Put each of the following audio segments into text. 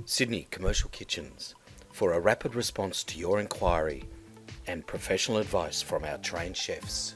Sydney Commercial Kitchens, for a rapid response to your inquiry and professional advice from our trained chefs.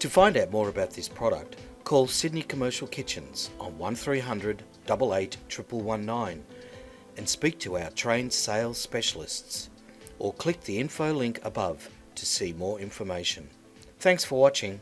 To find out more about this product, call Sydney Commercial Kitchens on 1300 88 1119 and speak to our trained sales specialists, or click the info link above to see more information. Thanks for watching.